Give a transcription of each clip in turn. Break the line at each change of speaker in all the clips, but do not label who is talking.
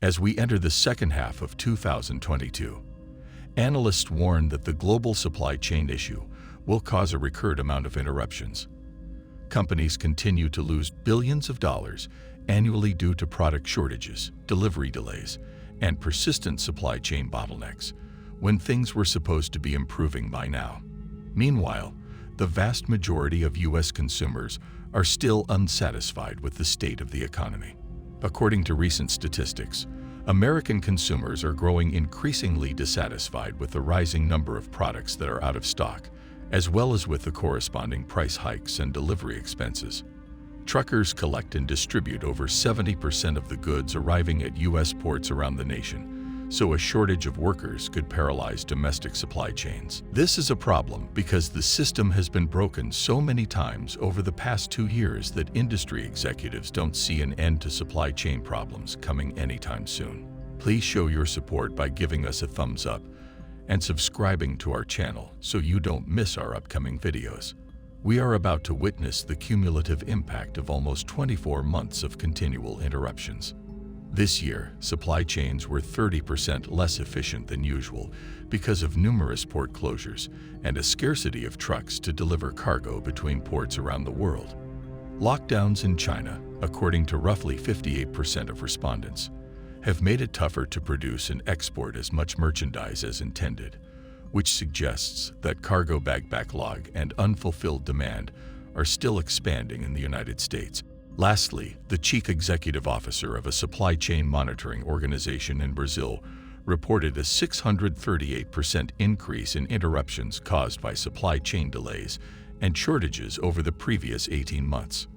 As we enter the second half of 2022, analysts warn that the global supply chain issue will cause a record amount of interruptions. Companies continue to lose billions of dollars annually due to product shortages, delivery delays, and persistent supply chain bottlenecks, when things were supposed to be improving by now. Meanwhile, the vast majority of U.S. consumers are still unsatisfied with the state of the economy. According to recent statistics, American consumers are growing increasingly dissatisfied with the rising number of products that are out of stock, as well as with the corresponding price hikes and delivery expenses. Truckers collect and distribute over 70% of the goods arriving at U.S. ports around the nation, so a shortage of workers could paralyze domestic supply chains. This is a problem because the system has been broken so many times over the past 2 years that industry executives don't see an end to supply chain problems coming anytime soon. Please show your support by giving us a thumbs up and subscribing to our channel so you don't miss our upcoming videos. We are about to witness the cumulative impact of almost 24 months of continual interruptions. This year, supply chains were 30% less efficient than usual because of numerous port closures and a scarcity of trucks to deliver cargo between ports around the world. Lockdowns in China, according to roughly 58% of respondents, have made it tougher to produce and export as much merchandise as intended, which suggests that cargo bag backlog and unfulfilled demand are still expanding in the United States. Lastly, the chief executive officer of a supply chain monitoring organization in Brazil reported a 638% increase in interruptions caused by supply chain delays and shortages over the previous 18 months.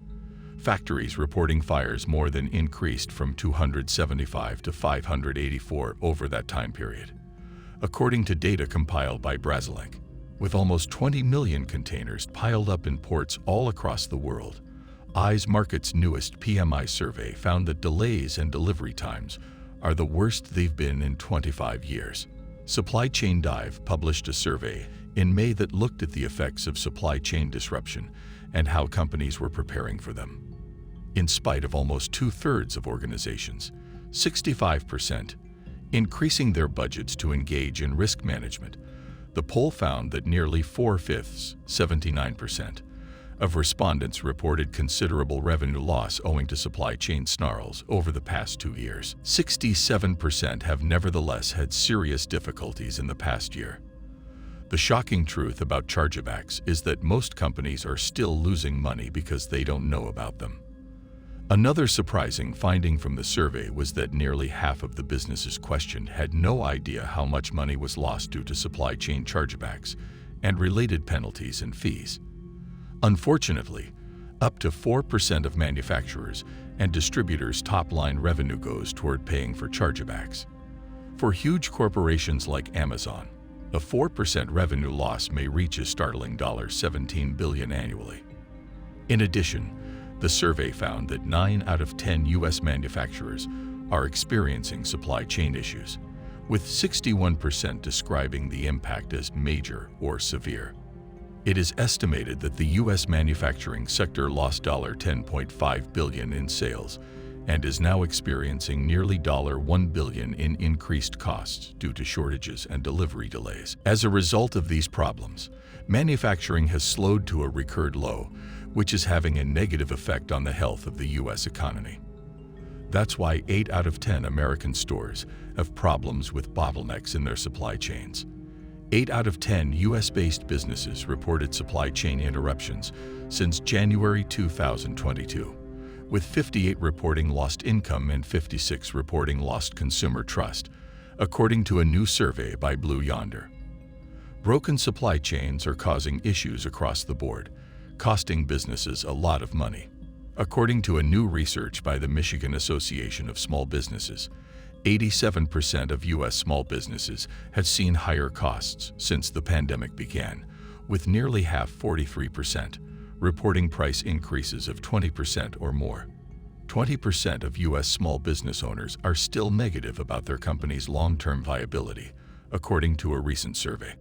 Factories reporting fires more than increased from 275 to 584 over that time period, according to data compiled by Brasileño. With almost 20 million containers piled up in ports all across the world, ICE Market's newest PMI survey found that delays and delivery times are the worst they've been in 25 years. Supply Chain Dive published a survey in May that looked at the effects of supply chain disruption and how companies were preparing for them. In spite of almost 2/3 of organizations, 65%, increasing their budgets to engage in risk management, the poll found that nearly 4/5, 79%, of respondents reported considerable revenue loss owing to supply chain snarls over the past 2 years. 67% have nevertheless had serious difficulties in the past year. The shocking truth about chargebacks is that most companies are still losing money because they don't know about them. Another surprising finding from the survey was that nearly half of the businesses questioned had no idea how much money was lost due to supply chain chargebacks and related penalties and fees. Unfortunately, up to 4% of manufacturers and distributors' top-line revenue goes toward paying for chargebacks. For huge corporations like Amazon, a 4% revenue loss may reach a startling $17 billion annually. In addition, the survey found that 9 out of 10 U.S. manufacturers are experiencing supply chain issues, with 61% describing the impact as major or severe. It is estimated that the U.S. manufacturing sector lost $10.5 billion in sales and is now experiencing nearly $1 billion in increased costs due to shortages and delivery delays. As a result of these problems, manufacturing has slowed to a record low, which is having a negative effect on the health of the U.S. economy. That's why 8 out of 10 American stores have problems with bottlenecks in their supply chains. 8 out of 10 U.S.-based businesses reported supply chain interruptions since January 2022, with 58 reporting lost income and 56 reporting lost consumer trust, according to a new survey by Blue Yonder. Broken supply chains are causing issues across the board, costing businesses a lot of money. According to a new research by the Michigan Association of Small Businesses, 87% of U.S. small businesses have seen higher costs since the pandemic began, with nearly half, 43%, reporting price increases of 20% or more. 20% of U.S. small business owners are still negative about their company's long-term viability, according to a recent survey.